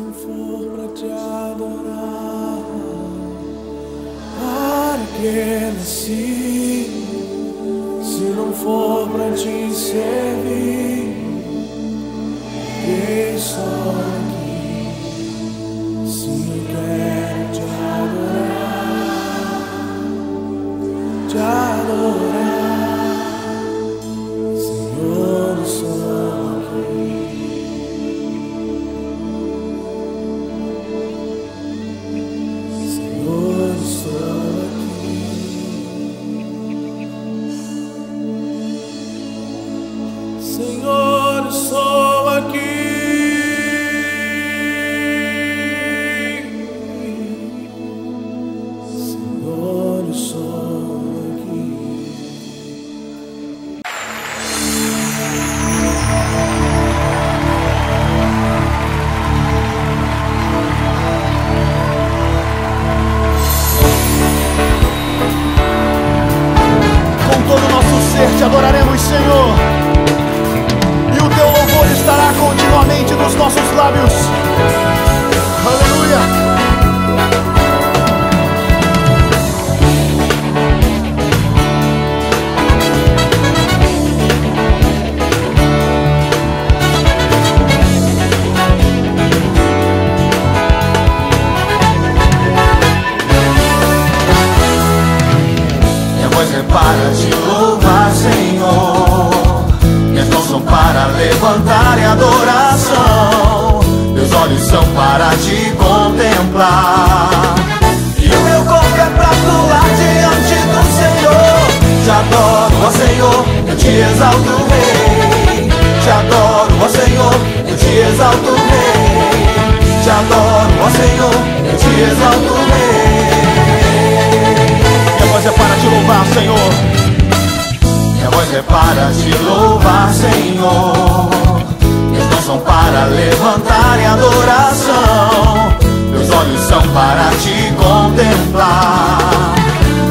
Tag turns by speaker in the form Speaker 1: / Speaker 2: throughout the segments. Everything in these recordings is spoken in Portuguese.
Speaker 1: não for pra te adorar, para que nasci? Se não for pra te servir, eu estou aqui. Se eu quero te adorar, Senhor, eu estou aqui. Senhor, eu estou aqui. Senhor, eu estou aqui. Senhor, eu estou aqui.
Speaker 2: Com todo o nosso ser te adoraremos, Senhor, e o teu louvor estará continuamente nos nossos lábios. Aleluia!
Speaker 3: Minha voz é para te louvar, Senhor. Minhas mãos são para levantar em adoração. Meus olhos são para te contemplar. E o meu corpo é pra pular diante do Senhor. Te adoro, ó Senhor, eu te exalto, Rei. Te adoro, ó Senhor, eu te exalto, Rei. Te adoro, ó Senhor, eu te exalto, Rei.
Speaker 2: Minha voz é para te louvar, Senhor.
Speaker 3: Minha voz é para te louvar, Senhor. Meus mãos são para levantar em adoração. Meus olhos são para te contemplar.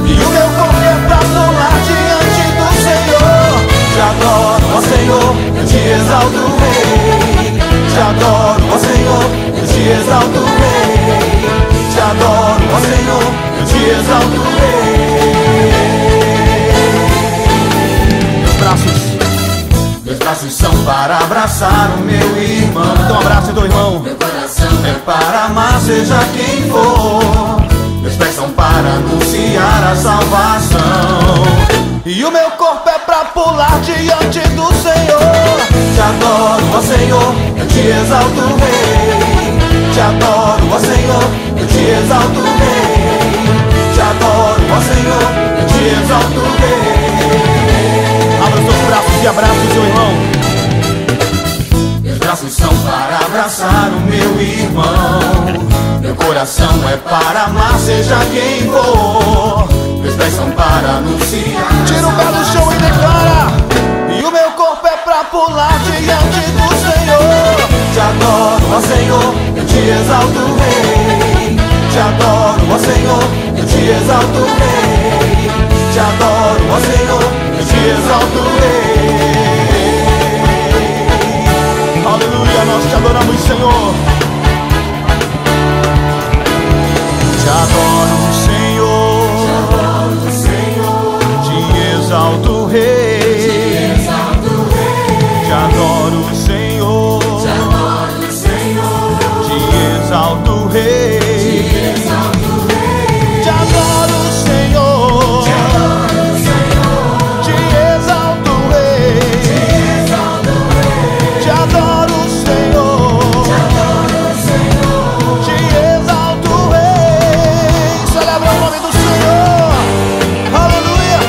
Speaker 3: E o meu corpo é pra pular diante do Senhor. Te adoro, ó Senhor, eu te exalto, Rei. Te adoro, ó Senhor, eu te exalto, Rei. Te adoro, ó Senhor, eu te exalto, Rei. Meus braços são para abraçar o meu irmão.
Speaker 2: Então abraço do irmão.
Speaker 3: Meu coração é para amar, seja quem for. Meus pés são para anunciar a salvação.
Speaker 2: E o meu corpo é pra pular diante do Senhor.
Speaker 3: Te adoro, ó Senhor, eu te exalto, Rei. Te adoro, ó Senhor, eu te exalto, Rei. Te adoro, ó Senhor, eu te exalto, Rei.
Speaker 2: Abra os teus braços e abraça o seu irmão.
Speaker 3: Meus braços são para abraçar o meu irmão. Meu coração é para amar, seja quem for. Meus pés são para anunciar.
Speaker 2: Tira o pé do chão e declara. E o meu corpo é pra pular diante do Senhor.
Speaker 3: Te adoro, ó Senhor, eu te exalto, Rei. Te adoro, ó Senhor, eu te exalto, Rei. Te adoro, ó Senhor, eu te exalto, Rei.
Speaker 2: Aleluia, nós te adoramos, Senhor. Te adoro, Senhor. Te exalto, Rei. Te adoro, Senhor. Te exalto, Rei. Te adoro, Senhor. Te exalto, Rei. Te adoro, Senhor. Te exalto, Rei. Celebra o nome do Senhor. Aleluia.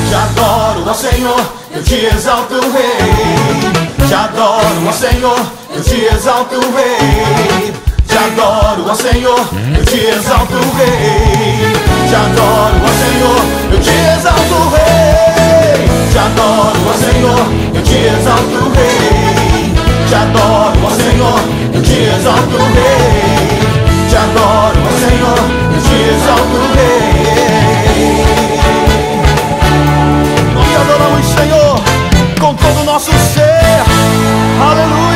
Speaker 3: Te adoro, ó Senhor, eu te exalto, Rei. Te adoro, ó Senhor, eu te exalto, Rei. Te adoro, ó Senhor, eu te exalto, Rei. Te adoro, ó Senhor, eu te exalto, Rei. Te adoro, ó Senhor, eu te exalto, Rei. Te adoro, ó Senhor, eu te exalto, Rei. Te adoro, ó Senhor, eu te exalto, Rei.
Speaker 2: Nós te adoramos, Senhor. agradecer. Aleluia.